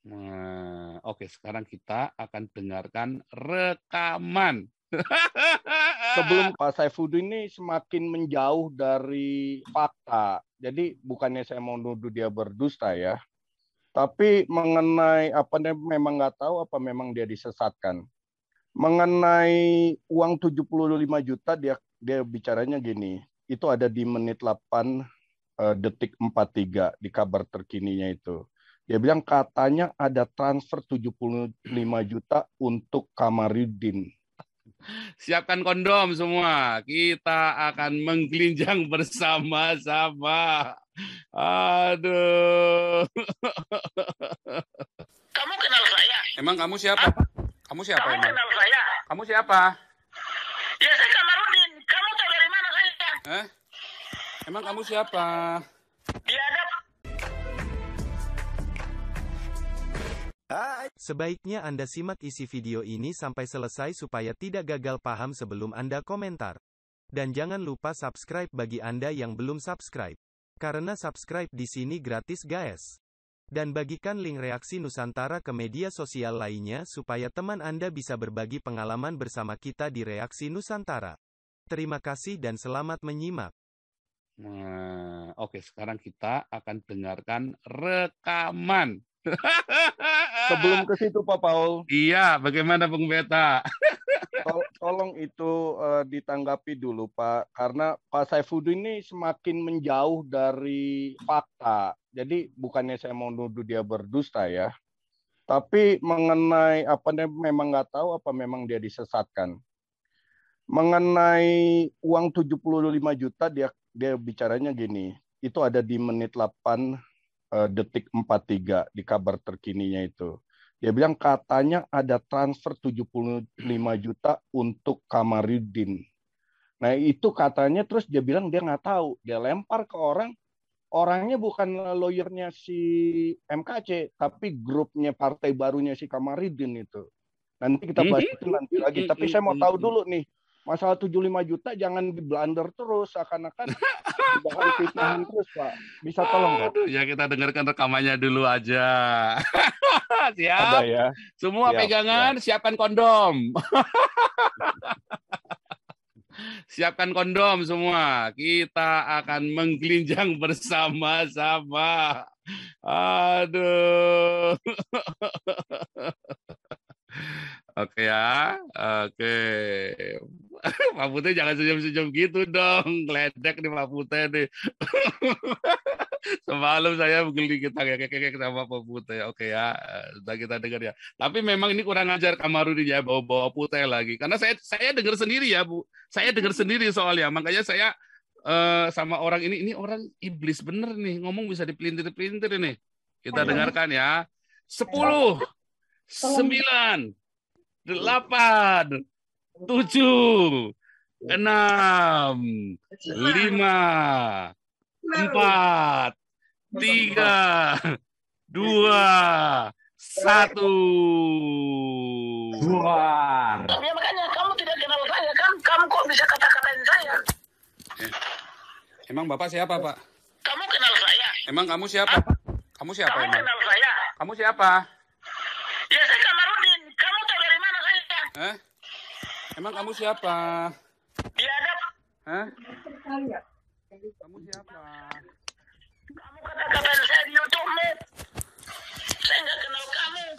Nah, oke, sekarang kita akan dengarkan rekaman. Sebelum Pak Saifuddin ini semakin menjauh dari fakta. Jadi bukannya saya mau nuduh dia berdusta ya, tapi mengenai apa memang nggak tahu apa memang dia disesatkan. Mengenai uang 75 juta dia bicaranya gini, itu ada di menit 8 detik 43 di kabar terkininya itu. Dia bilang katanya ada transfer 75 juta untuk Kamarudin. Siapkan kondom semua. Kita akan menggelinjang bersama-sama. Aduh. Kamu kenal saya? Emang kamu siapa? Kamu siapa Kamu emang? kenal saya? Kamu siapa? Ya saya Kamarudin. Kamu tahu dari mana saya? Emang kamu siapa? Biadab. Sebaiknya Anda simak isi video ini sampai selesai supaya tidak gagal paham sebelum Anda komentar. Dan jangan lupa subscribe bagi Anda yang belum subscribe. Karena subscribe di sini gratis guys. Dan bagikan link reaksi Nusantara ke media sosial lainnya supaya teman Anda bisa berbagi pengalaman bersama kita di reaksi Nusantara. Terima kasih dan selamat menyimak. Nah, oke, sekarang kita akan dengarkan rekaman. Sebelum ke situ Pak Paul. Iya, bagaimana Bung Beta? Tolong itu ditanggapi dulu Pak, karena Pak Saifuddin ini semakin menjauh dari fakta. Jadi bukannya saya mau nuduh dia berdusta ya, tapi mengenai apa memang nggak tahu apa memang dia disesatkan. Mengenai uang 75 juta dia bicaranya gini, itu ada di menit 8 detik 43 di kabar terkininya itu. Dia bilang katanya ada transfer 75 juta untuk Kamarudin. Nah itu katanya, terus dia bilang dia nggak tahu. Dia lempar ke orang, orangnya bukan lawyernya si MKC, tapi grupnya partai barunya si Kamarudin itu. Nanti kita bahas itu nanti lagi. Tapi saya mau tahu dulu nih, masalah 75 juta jangan diblunder terus, akan-akan bahan fitnahan terus Pak. Bisa tolong Pak? Ya kita dengarkan rekamannya dulu aja. Siap? Ada ya. Semua Siap, pegangan, siapkan kondom. Siapkan kondom semua. Kita akan menggelinjang bersama-sama. Aduh. Oke ya. Oke. Pak Putih jangan senyum-senyum gitu dong. Ngeledek nih Pak Putih nih. Semalam saya beli kita kayak sama Pak Putih. Oke ya. Sudah kita dengar ya. Tapi memang ini kurang ajar Kamarudin ya, bawa-bawa Putih lagi. Karena saya dengar sendiri ya, Bu. Saya dengar sendiri soalnya. Makanya saya sama orang ini orang iblis bener nih. Ngomong bisa dipelintir-pelintir ini. Kita dengarkan ya. 10, 9, 8, 7, 6, 5, 4, 3, 2, 1. Luar. Ya makanya kamu tidak kenal saya kan? Kamu kok bisa kata-katain saya? Emang Bapak siapa, Pak? Kamu kenal saya? Emang kamu siapa? Kamu siapa Kamu emang? kenal saya? Kamu siapa? Ya saya Kamarudin. Kamu tahu dari mana saya? Emang kamu siapa? Biadab. Kamu siapa? Kamu kata-katain saya di YouTube-mu. Saya nggak kenal kamu.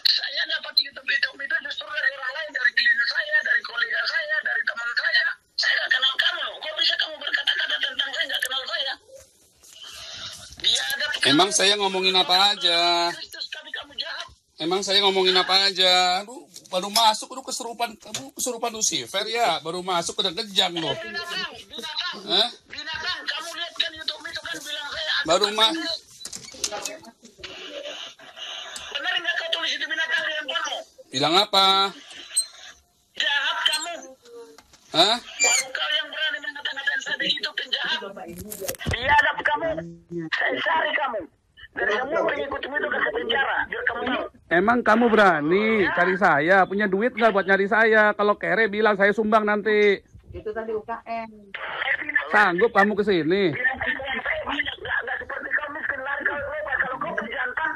Saya dapat YouTube itu justru dari orang lain, dari klien saya, dari kolega saya, dari teman saya. Saya nggak kenal kamu loh. Kok bisa kamu berkata-kata tentang saya nggak kenal saya? Biadab. Emang saya ngomongin apa aja? Kristus, tapi kamu jahat. Emang saya ngomongin apa aja? Aduh, baru masuk, kamu kesurupan Lucifer ya? Baru masuk udah kejang loh. Binatang, kamu lihat kan YouTube itu kan bilang saya. Baru Benar nggak kau tulis itu binatang di handphonemu? bilang apa? Jahat kamu. Baru kau yang berani mengata-ngatain saya begitu, penjahat. Biadab kamu. Saya cari kamu. Dari semua pengikutmu itu ke penjara. Biar kamu tahu. Emang kamu berani cari saya? Punya duit nggak buat nyari saya? Kalau kere bilang saya sumbang nanti. Itu tadi UKM. Sanggup kamu ke sini? Nggak seperti kau miskin lari kau lepas. Kalau kau berjantan,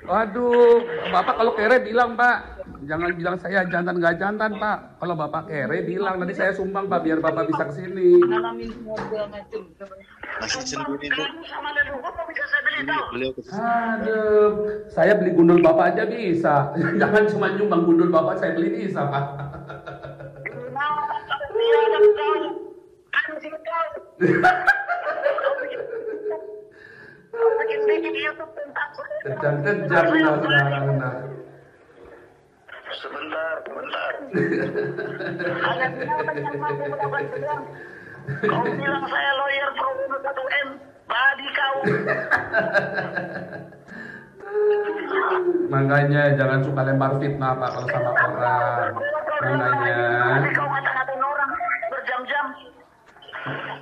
Waduh, Bapak kalau kere bilang, Pak. Jangan bilang saya jantan nggak jantan, Pak. Kalau Bapak kere bilang, nanti saya sumbang, Pak, biar Bapak bisa kesini. Masih sendiri Bu. Kamu sama leluhur kok bisa saya beli tahu. Beliau ke Aduh, saya beli gundul Bapak aja bisa. Jangan cuma nyumbang gundul Bapak, saya beli bisa, Pak. Dia ada kau. Kan sih kau. Kau bikin YouTube tentang Kejam-kejam udah sekarang. Nah. Sebentar. Hanya penyampaian yang mampu melakukan sedang. Kau bilang saya lawyer pro 1M. Badi kau. Makanya jangan suka lempar fitnah, Pak, kalau sama orang. Makanya. Tapi kau ngata-ngatain orang berjam-jam.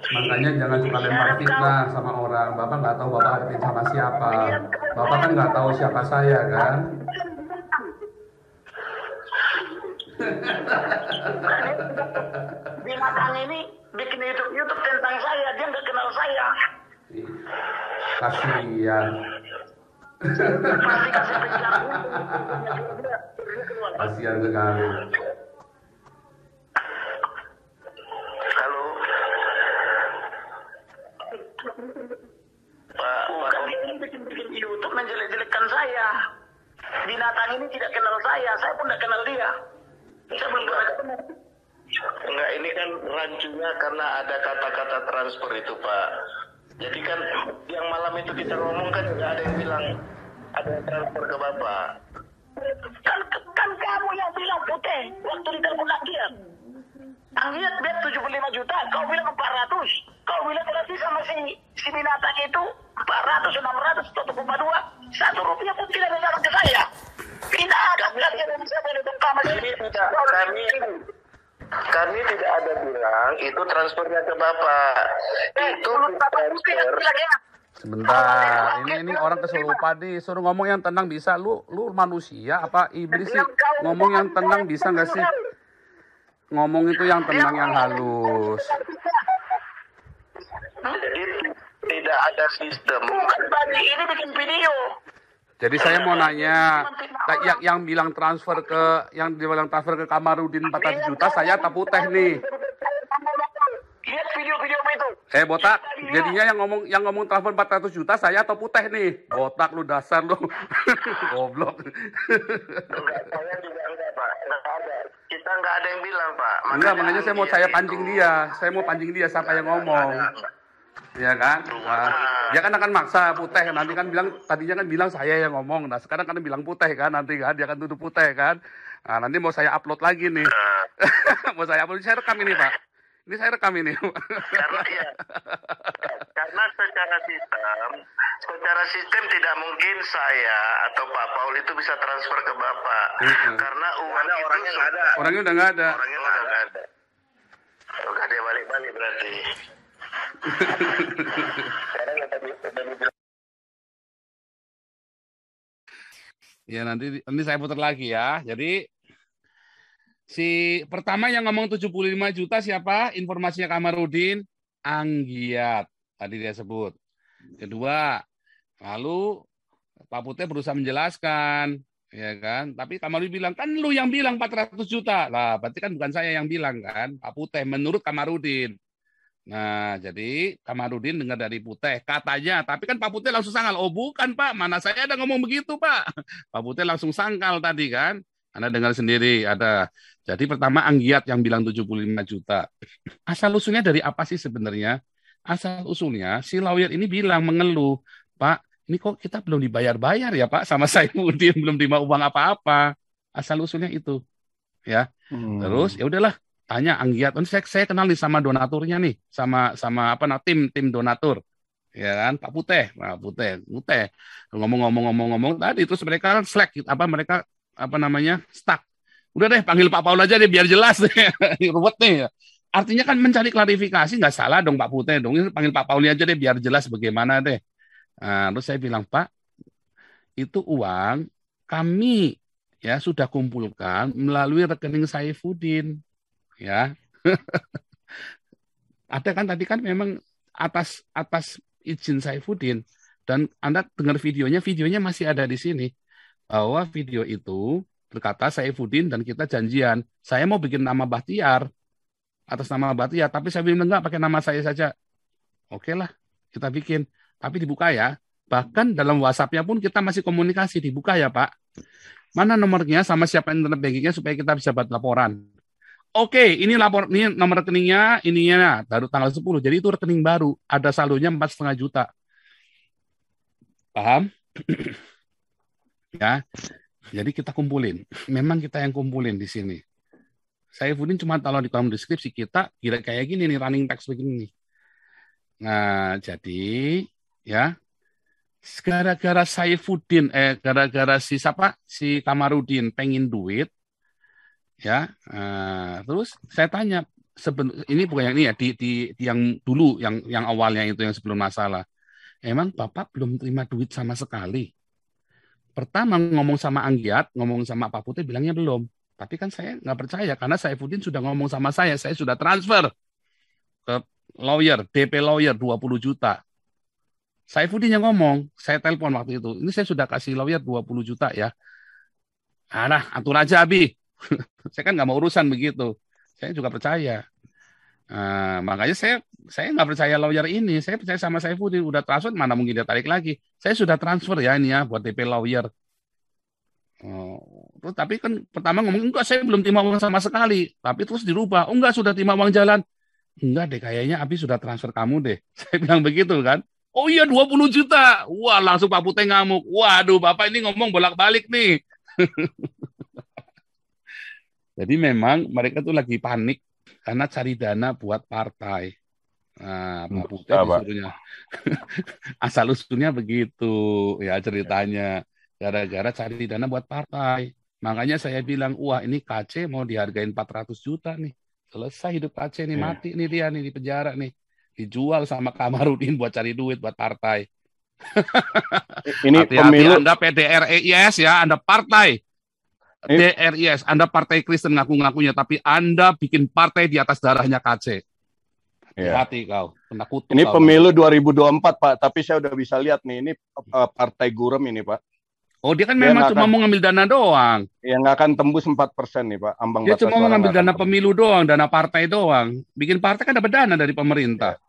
Makanya jangan suka lempar fitnah sama orang. Bapak nggak tahu Bapak hadapin sama siapa. Bapak kan nggak tahu siapa saya kan. Binatang ini bikin YouTube tentang saya. Dia nggak kenal saya. Kasihan. Pasti kasih penjelasan. Kasihan sekali. Halo. Pak, ini bikin YouTube menjelek-jelekkan saya. Binatang ini tidak kenal saya pun tidak kenal dia. Saya belum pernah ketemu. Enggak, ini kan rancunya karena ada kata-kata transfer itu, Pak. Jadi kan yang malam itu kita ngomong kan nggak ada yang bilang ada transfer ke Bapak. Kan kamu yang bilang putih waktu di telepon Anggiat. Anggiat bet 75 juta, kau bilang 400. Kau bilang berarti sama si binatang itu 400, 600, 1,2. 1 rupiah pun tidak datang ke saya. Tidak ada kalian yang bisa menentukan Kami tidak, kami tidak ada bilang itu transfernya ke Bapak. Itu transfer. Sebentar, ini orang kesurupan nih. Suruh ngomong yang tenang bisa. Lu manusia apa iblis sih? Ngomong yang tenang bisa nggak sih? Ngomong itu yang tenang, yang halus. Jadi tidak ada sistem. Bukan tadi ini bikin video. Jadi saya mau nanya, yang bilang transfer ke Kamarudin 400 juta, saya tak putih nih. Lihat video-video itu. Botak, jadinya yang ngomong transfer 400 juta, saya atau putih nih? Botak lu, dasar lu. Goblok. Enggak, saya juga enggak, Pak. Enggak ada. Kita enggak ada yang bilang, Pak. Enggak, makanya saya mau pancing dia. Saya mau pancing dia siapa yang ngomong. Ya kan? Nah, dia kan akan maksa putih. Nanti kan tadinya kan bilang saya yang ngomong. Nah, sekarang kan bilang putih kan nanti kan. Dia kan tuduh putih kan. Nah, nanti mau saya upload lagi nih. Mau saya upload. Saya rekam ini, Pak. Ini saya rekam ini. Karena secara sistem tidak mungkin saya atau Pak Paul itu bisa transfer ke Bapak. Karena uang itu orangnya nggak ada. Orangnya udah nggak ada. Orangnya udah nggak ada. Udah dia balik-balik berarti. Ya nanti saya putar lagi ya. Jadi si pertama yang ngomong 75 juta siapa? Informasinya Kamarudin, Anggiat. Tadi dia sebut. Kedua, lalu Pak Putih berusaha menjelaskan, ya kan? Tapi Kamarudin bilang, kan lu yang bilang 400 juta. Lah, berarti kan bukan saya yang bilang kan, Pak Putih menurut Kamarudin. Nah, jadi Kamarudin dengar dari Putih katanya, tapi kan Pak Putih langsung sangkal. Oh, bukan, Pak. Mana saya ada ngomong begitu, Pak. Pak Putih langsung sangkal tadi kan. Anda dengar sendiri ada. Jadi pertama Anggiat yang bilang 75 juta. Asal usulnya dari apa sih sebenarnya? Asal usulnya si lawyer ini bilang mengeluh, Pak, ini kok kita belum dibayar-bayar ya, Pak, sama Saifuddin, belum terima uang apa-apa. Asal usulnya itu. Ya. Terus ya udahlah. Tanya Anggiat, saya kenal nih sama donaturnya nih, sama tim donatur, ya kan, Pak Putih, ngomong tadi terus mereka slack, stuck. Udah deh panggil Pak Paul aja deh biar jelas deh, ruwet nih. Artinya kan mencari klarifikasi nggak salah dong Pak Putih dong, ini panggil Pak Paul aja deh biar jelas bagaimana deh. Nah, terus saya bilang Pak, itu uang kami ya sudah kumpulkan melalui rekening Saifuddin. Ya, ada kan tadi kan memang atas izin Saifuddin Dan Anda dengar videonya masih ada di sini. Bahwa video itu berkata Saifuddin dan kita janjian, saya mau bikin nama Bahtiar, atas nama Bahtiar, tapi saya bilang enggak, pakai nama saya saja. Oke lah, kita bikin. Tapi dibuka ya. Bahkan dalam WhatsApp-nya pun kita masih komunikasi, dibuka ya Pak. Mana nomornya sama siapa internet bankingnya supaya kita bisa buat laporan. Oke, ini nomor rekeningnya, ininya baru tanggal 10. Jadi itu rekening baru, ada saldonya 4,5 juta. Paham? Ya. Jadi kita kumpulin. Memang kita yang kumpulin di sini. Saifuddin cuma taruh di kolom deskripsi kita, kira kayak gini nih, running text begini nih. Nah, jadi ya gara-gara Saifuddin, gara-gara si Kamarudin pengen duit, ya, terus saya tanya, ini bukan yang ini ya, di yang dulu, yang awalnya itu yang sebelum masalah. Emang Bapak belum terima duit sama sekali? Pertama ngomong sama Anggiat, ngomong sama Pak Putih bilangnya belum. Tapi kan saya nggak percaya karena Saifuddin sudah ngomong sama saya sudah transfer ke lawyer, DP lawyer 20 juta. Saifuddin yang ngomong, saya telepon waktu itu. Ini saya sudah kasih lawyer 20 juta ya. Nah, atur aja Abi. Saya kan nggak mau urusan begitu. Saya juga percaya. Makanya saya nggak percaya lawyer ini. Saya percaya sama Saifuddin. Udah transfer, mana mungkin dia tarik lagi. Saya sudah transfer ya ini ya buat DP lawyer. Terus tapi kan pertama ngomong enggak, saya belum terima uang sama sekali. Tapi terus dirubah. Oh enggak, sudah terima uang jalan. Enggak deh, kayaknya Abi sudah transfer kamu deh. Saya bilang begitu kan. Oh iya 20 juta. Wah, langsung Pak Putih ngamuk. Waduh, Bapak ini ngomong bolak-balik nih. Jadi memang mereka tuh lagi panik karena cari dana buat partai. Nah, Pak Putih disuruhnya. Asal usulnya begitu ya ceritanya. Gara-gara cari dana buat partai. Makanya saya bilang, wah ini KC mau dihargain 400 juta nih. Selesai hidup KC nih, mati nih dia nih di penjara nih. Dijual sama Kamarudin buat cari duit buat partai. Ini hati-hati pemilu Anda PDRIS ya, Anda partai. DRIS, Anda partai Kristen ngaku-ngakunya, tapi Anda bikin partai di atas darahnya KC. Hati-hati kau, kena kutuk. Ini kau pemilu 2024 Pak, tapi saya udah bisa lihat nih, ini partai Gurem ini Pak. Oh dia kan memang cuma mau ngambil dana doang. Yang nggak akan tembus 4% nih Pak, ambang dia batas. Dia cuma mau ngambil dana pemilu doang, dana partai doang. Bikin partai kan dapat dana dari pemerintah.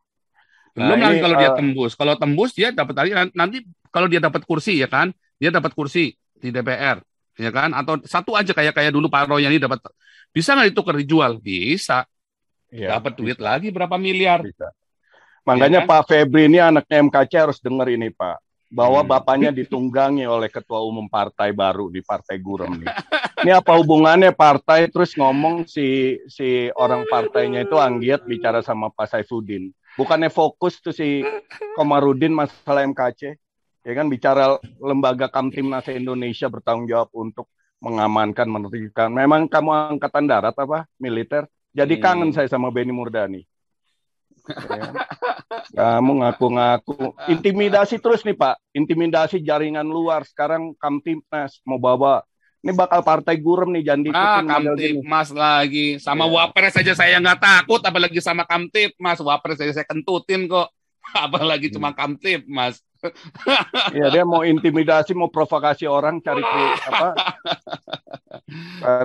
Belum lagi kalau dia tembus. Kalau tembus dia dapat lagi nanti kalau dia dapat kursi ya kan, dia dapat kursi di DPR ya kan, atau satu aja kayak dulu Pak Royani dapat, bisa nggak ditukar dijual? Bisa. Dapat duit lagi berapa miliar. Bisa. Makanya ya kan? Pak Febri ini anaknya MKC harus dengar ini Pak, bahwa bapaknya ditunggangi oleh ketua umum partai baru di Partai Gurem nih. Ini apa hubungannya partai terus ngomong si orang partainya itu Anggiat bicara sama Pak Saifuddin. Bukannya fokus tuh si Kamarudin masalah MKC, ya kan, bicara lembaga Kamtimnas Indonesia bertanggung jawab untuk mengamankan, menertibkan. Memang kamu angkatan darat apa? Militer? Jadi kangen saya sama Benny Murdani. Ya. Kamu ngaku-ngaku intimidasi terus nih Pak, intimidasi jaringan luar. Sekarang Kamtimnas mau bawa, ini bakal partai Gurem nih, jangan diikutin. Kamtipmas lagi sama Wapres saja saya nggak takut, apalagi sama Kamtipmas. Wapres saja saya kentutin kok, apalagi cuma Kamtipmas. Iya, dia mau intimidasi, mau provokasi orang, cari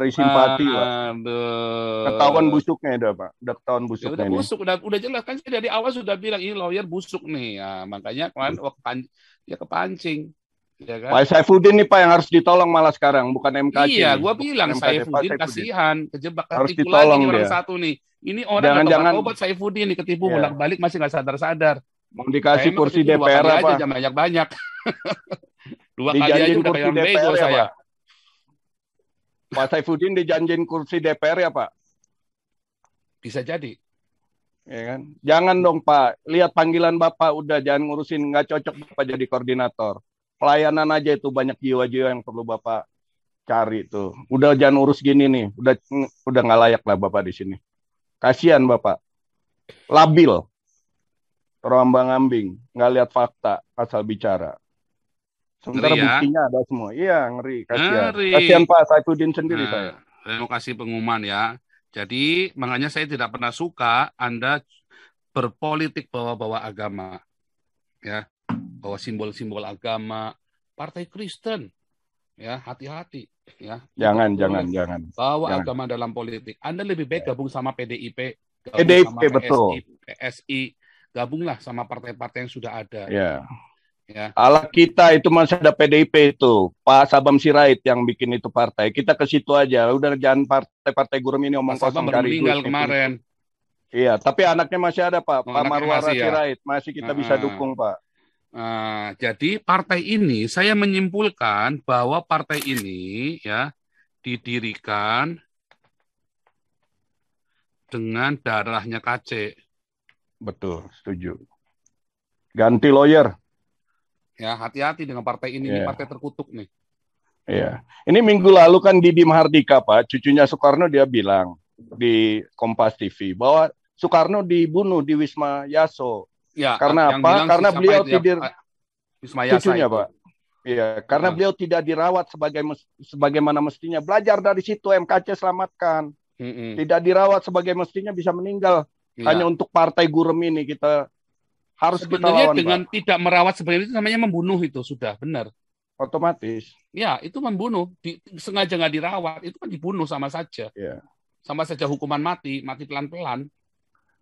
simpati Pak. Ketahuan busuknya udah Pak, udah ketahuan busuknya. Ya, busuk, udah jelas kan, saya dari awal sudah bilang ini lawyer busuk nih. Ya, makanya kemarin dia kepancing. Ya kan? Pak Saifuddin nih Pak yang harus ditolong malah sekarang, bukan MKC. Iya, gue bilang Saifuddin kasihan, kejebak harus ketipu ditolong lagi orang dia. Satu nih. Ini orang jangan obat Saifuddin nih, ketipu bolak-balik masih nggak sadar-sadar. Mau dikasih kursi DPR apa? Aja banyak-banyak. 2 kali aja udah kayak bego saya. Pak Saifuddin dijanjin kursi DPR ya Pak? Bisa jadi. Ya kan? Jangan dong Pak, lihat panggilan Bapak udah, jangan ngurusin, nggak cocok Bapak jadi koordinator. Pelayanan aja itu banyak jiwa-jiwa yang perlu Bapak cari tuh. Udah jangan urus gini nih, udah nggak layak lah Bapak di sini. Kasihan Bapak, labil, terombang-ambing, nggak lihat fakta, asal bicara. Sementara buktinya ada semua. Iya, ngeri, kasihan. Kasihan Pak Saifuddin sendiri saya. Terima kasih pengumuman ya. Jadi makanya saya tidak pernah suka Anda berpolitik bawa-bawa agama. Ya. bahwa simbol-simbol agama partai Kristen, ya hati-hati, ya. Jangan. Bawa Jangan. agama dalam politik. Anda lebih baik gabung sama PDIP, gabung PDIP, sama betul. PSI, gabunglah sama partai-partai yang sudah ada. Ya. Ya. Ala kita itu masih ada PDIP itu, Pak Sabam Sirait yang bikin itu partai. Kita ke situ aja. Udah jangan partai-partai gurem ini omong Pak Sabam kosong baru cari meninggal duit. kemarin. Iya, tapi anaknya masih ada, Pak. Oh, Pak anaknya Marwara masih ya? Sirait masih kita bisa dukung, Pak. Jadi partai ini saya menyimpulkan bahwa partai ini ya didirikan dengan darahnya KC. Betul, setuju. Ganti lawyer. Ya, hati-hati dengan partai ini, ini partai terkutuk nih. Iya. Ini minggu lalu kan Didi Mahardika, Pak, cucunya Soekarno, dia bilang di Kompas TV bahwa Soekarno dibunuh di Wisma Yaso. Ya, karena apa? Karena beliau tidur Wisma Yasa cucunya, itu. Pak. Iya, karena beliau tidak dirawat sebagaimana mestinya. Belajar dari situ, MKC selamatkan. Tidak dirawat sebagai mestinya, bisa meninggal. Hanya untuk partai gurem ini kita harus sebenarnya kita lawan, dengan Pak. Tidak merawat sebenarnya itu namanya membunuh, itu sudah benar. Otomatis. Ya, itu membunuh. Sengaja nggak dirawat, itu kan dibunuh sama saja. Ya. Sama saja hukuman mati pelan-pelan.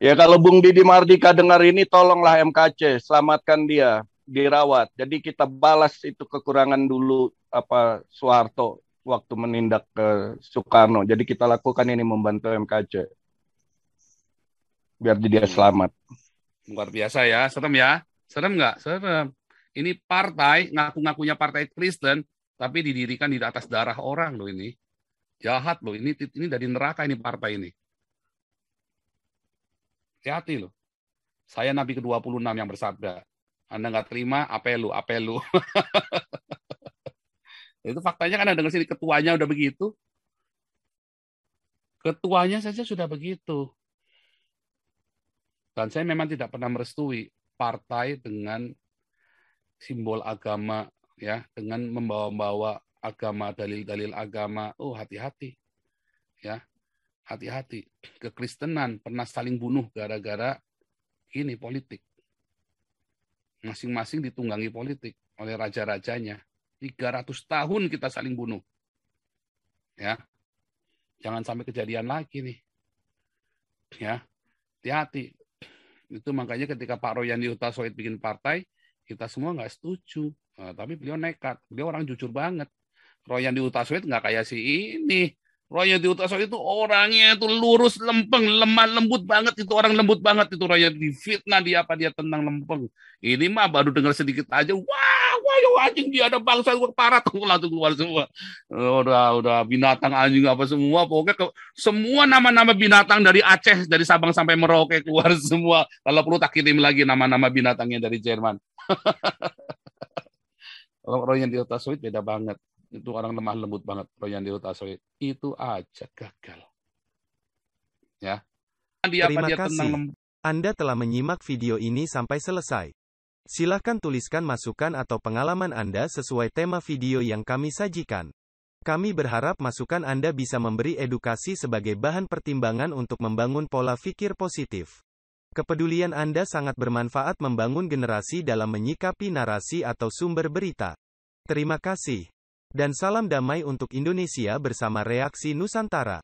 Ya, kalau Bung Didi Mahardika dengar ini, tolonglah MKC, selamatkan dia, dirawat. Jadi kita balas itu kekurangan dulu Soeharto waktu menindak ke Soekarno. Jadi kita lakukan ini membantu MKC. Biar dia selamat. Luar biasa ya, serem ya. Serem nggak? Serem. Ini partai, ngaku-ngakunya partai Kristen, tapi didirikan di atas darah orang loh ini. Jahat loh, ini dari neraka ini partai ini. Hati-hati loh. Saya Nabi ke-26 yang bersabda, Anda nggak terima, apelu. Itu faktanya kan Anda dengar sini, ketuanya udah begitu. Ketuanya saja sudah begitu. Dan saya memang tidak pernah merestui partai dengan simbol agama, ya, dengan membawa-bawa agama, dalil-dalil agama. Oh, hati-hati. Ya. Hati-hati. Kekristenan pernah saling bunuh gara-gara ini politik. Masing-masing ditunggangi politik oleh raja-rajanya. 300 tahun kita saling bunuh. Ya. Jangan sampai kejadian lagi nih. Ya. Hati-hati. Itu makanya ketika Pak Royandi Huta-Soid bikin partai, kita semua nggak setuju. Nah, tapi beliau nekat. Beliau orang jujur banget. Royandi Huta-Soid nggak kayak si ini. Royandi Huta-Soid itu orangnya itu lurus, lempeng, lemah, lembut banget. Itu orang lembut banget itu Royandi. Difitnah dia apa dia tentang lempeng. Ini mah baru dengar sedikit aja. Wah, anjing dia ada bangsa parah tuh langsung keluar semua. Udah binatang anjing apa semua. Pokoknya semua nama-nama binatang dari Aceh, dari Sabang sampai Merauke keluar semua. Kalau perlu tak kirim lagi nama-nama binatangnya dari Jerman. Royandi Huta-Soid beda banget. Itu orang lemah lembut banget, Royandi Huta-Soid. Itu aja gagal. Ya. Terima kasih. Anda telah menyimak video ini sampai selesai. Silakan tuliskan masukan atau pengalaman Anda sesuai tema video yang kami sajikan. Kami berharap masukan Anda bisa memberi edukasi sebagai bahan pertimbangan untuk membangun pola pikir positif. Kepedulian Anda sangat bermanfaat membangun generasi dalam menyikapi narasi atau sumber berita. Terima kasih. Dan salam damai untuk Indonesia bersama Reaksi Nusantara.